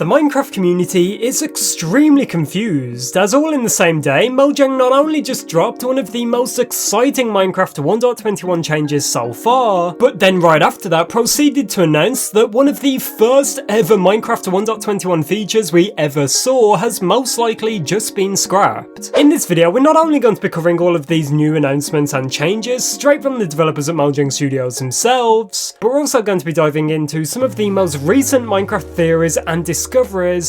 The Minecraft community is extremely confused, as all in the same day, Mojang not only just dropped one of the most exciting Minecraft 1.21 changes so far, but then right after that proceeded to announce that one of the first ever Minecraft 1.21 features we ever saw has most likely just been scrapped. In this video, we're not only going to be covering all of these new announcements and changes straight from the developers at Mojang Studios themselves, but we're also going to be diving into some of the most recent Minecraft theories and discoveries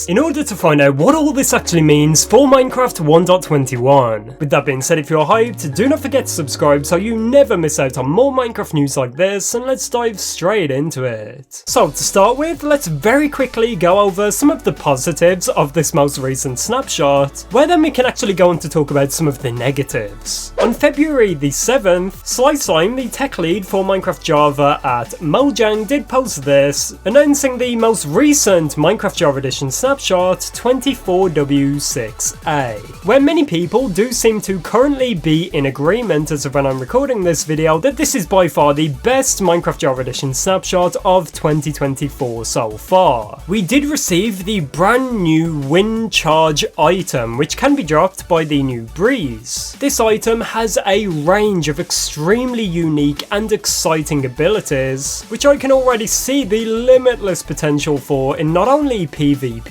in order to find out what all this actually means for Minecraft 1.21. With that being said, if you're hyped, do not forget to subscribe so you never miss out on more Minecraft news like this, and let's dive straight into it. So to start with, let's very quickly go over some of the positives of this most recent snapshot, where then we can actually go on to talk about some of the negatives. On February the 7th, Slime, the tech lead for Minecraft Java at Mojang, did post this, announcing the most recent Minecraft Java Edition Snapshot 24w06a, where many people do seem to currently be in agreement as of when I'm recording this video that this is by far the best Minecraft Java Edition snapshot of 2024 so far. We did receive the brand new wind charge item, which can be dropped by the new breeze. This item has a range of extremely unique and exciting abilities, which I can already see the limitless potential for in not only PvP,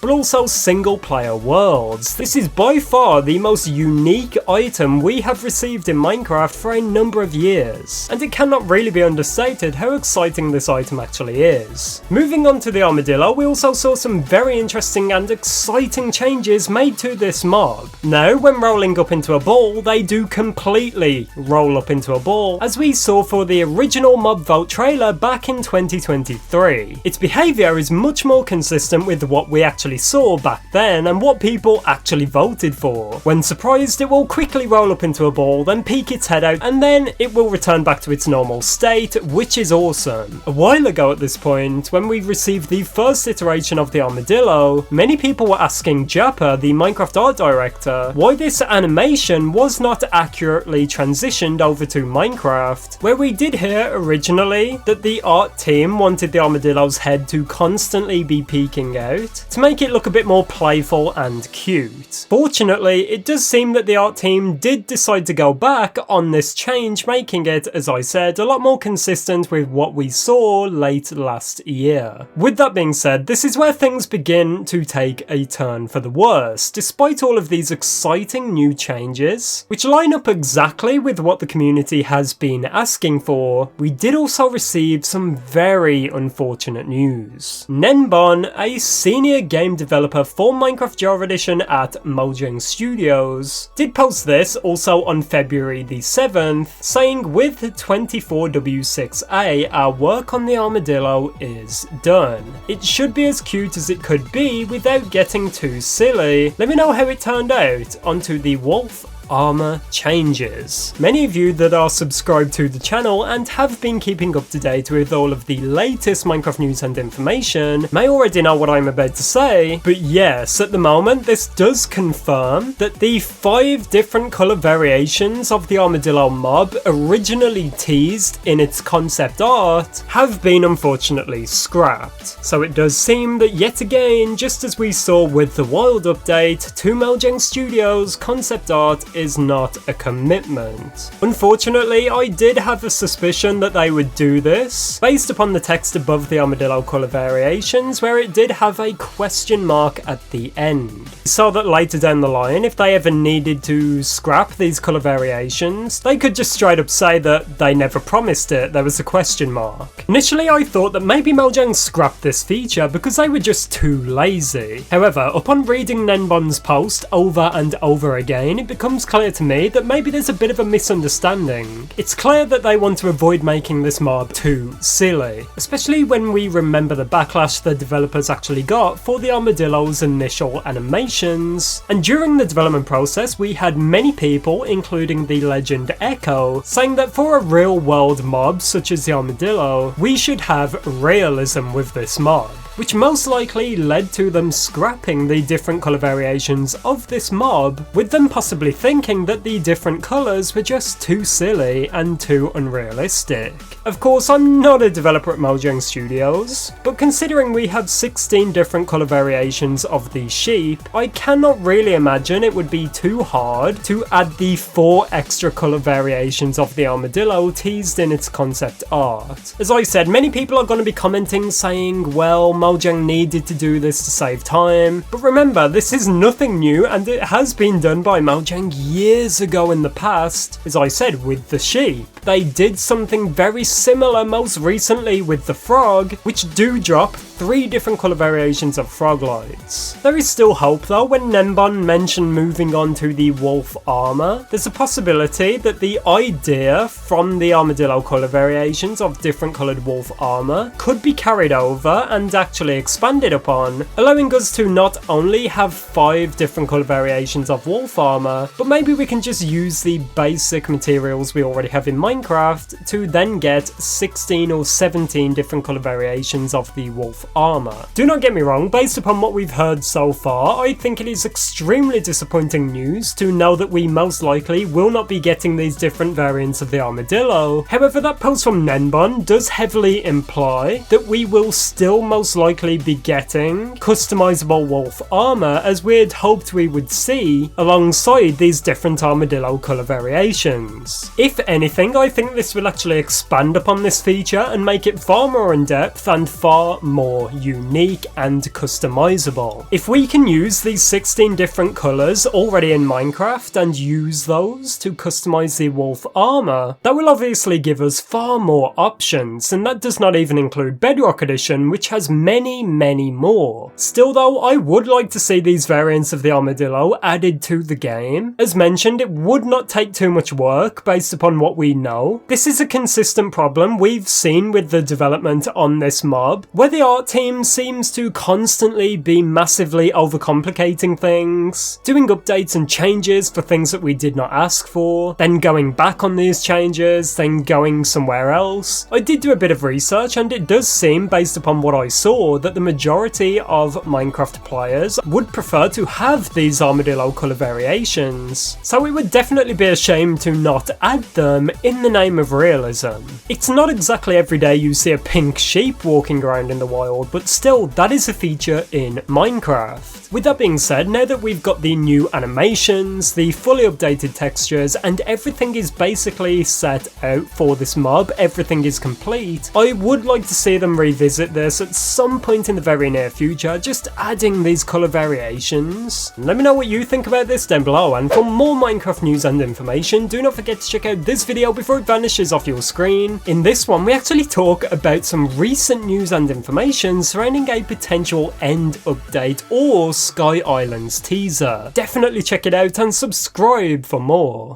but also single player worlds. This is by far the most unique item we have received in Minecraft for a number of years, and it cannot really be understated how exciting this item actually is. Moving on to the Armadillo, we also saw some very interesting and exciting changes made to this mob. Now, when rolling up into a ball, they do completely roll up into a ball, as we saw for the original mob vote trailer back in 2023. Its behaviour is much more consistent with what we actually saw back then and what people actually voted for. When surprised, it will quickly roll up into a ball, then peek its head out, and then it will return back to its normal state, which is awesome. A while ago at this point, when we received the first iteration of the Armadillo, many people were asking Jappa, the Minecraft art director, why this animation was not accurately transitioned over to Minecraft, where we did hear originally that the art team wanted the Armadillo's head to constantly be peeking out to make it look a bit more playful and cute. Fortunately, it does seem that the art team did decide to go back on this change, making it, as I said, a lot more consistent with what we saw late last year. With that being said, this is where things begin to take a turn for the worse. Despite all of these exciting new changes, which line up exactly with what the community has been asking for, we did also receive some very unfortunate news. Nenbon, a senior game developer for Minecraft Java Edition at Mojang Studios, did post this also on February the 7th, saying with 24w06a, our work on the Armadillo is done. It should be as cute as it could be without getting too silly. Let me know how it turned out. Onto the wolf armor changes. Many of you that are subscribed to the channel and have been keeping up to date with all of the latest Minecraft news and information may already know what I'm about to say, but yes, at the moment this does confirm that the 5 different colour variations of the Armadillo mob originally teased in its concept art have been unfortunately scrapped. So it does seem that yet again, just as we saw with the Wild update, to Mojang Studios, concept art is not a commitment. Unfortunately, I did have a suspicion that they would do this, based upon the text above the Armadillo colour variations, where it did have a question mark at the end. So that later down the line, if they ever needed to scrap these colour variations, they could just straight up say that they never promised it, there was a question mark. Initially, I thought that maybe Mojang scrapped this feature because they were just too lazy. However, upon reading Nenbon's post over and over again, it becomes clear to me that maybe there's a bit of a misunderstanding. It's clear that they want to avoid making this mob too silly, especially when we remember the backlash the developers actually got for the Armadillo's initial animations, and during the development process we had many people, including the legend Echo, saying that for a real world mob such as the Armadillo, we should have realism with this mob. which most likely led to them scrapping the different colour variations of this mob, with them possibly thinking thinking that the different colours were just too silly and too unrealistic. Of course, I'm not a developer at Mojang Studios, but considering we have 16 different colour variations of the sheep, I cannot really imagine it would be too hard to add the 4 extra colour variations of the armadillo teased in its concept art. As I said, many people are going to be commenting saying, well, Mojang needed to do this to save time, but remember, this is nothing new and it has been done by Mojang years ago in the past. As I said, with the sheep, they did something very similar most recently with the frog, which do drop 3 different colour variations of frog lights. There is still hope though. When Nembon mentioned moving on to the wolf armour, there's a possibility that the idea from the armadillo colour variations of different coloured wolf armour could be carried over and actually expanded upon, allowing us to not only have 5 different colour variations of wolf armour, but maybe we can just use the basic materials we already have in Minecraft to then get 16 or 17 different colour variations of the wolf armour. Do not get me wrong, based upon what we've heard so far, I think it is extremely disappointing news to know that we most likely will not be getting these different variants of the armadillo. However, that post from Nenbon does heavily imply that we will still most likely be getting customizable wolf armour, as we had hoped we would see alongside these different armadillo colour variations. If anything, I think this will actually expand upon this feature and make it far more in depth and far more unique and customizable. If we can use these 16 different colours already in Minecraft and use those to customize the wolf armour, that will obviously give us far more options, and that does not even include Bedrock Edition, which has many more. Still though, I would like to see these variants of the armadillo added to the game. As mentioned, it would not take too much work based upon what we know. This is a consistent problem we've seen with the development on this mob, where the art team seems to constantly be massively overcomplicating things, doing updates and changes for things that we did not ask for, then going back on these changes, then going somewhere else. I did do a bit of research and it does seem, based upon what I saw, that the majority of Minecraft players would prefer to have these armadillo colour variations, so it would definitely be a shame to not add them in the name of realism. It's not exactly every day you see a pink sheep walking around in the wild, but still, that is a feature in Minecraft. With that being said, now that we've got the new animations, the fully updated textures, and everything is basically set out for this mob, everything is complete, I would like to see them revisit this at some point in the very near future, just adding these colour variations. Let me know what you think about this down below, and for more Minecraft news and information, do not forget to check out this video before it vanishes off your screen. In this one, we actually talk about some recent news and information surrounding a potential end update or Sky Islands teaser. Definitely check it out and subscribe for more.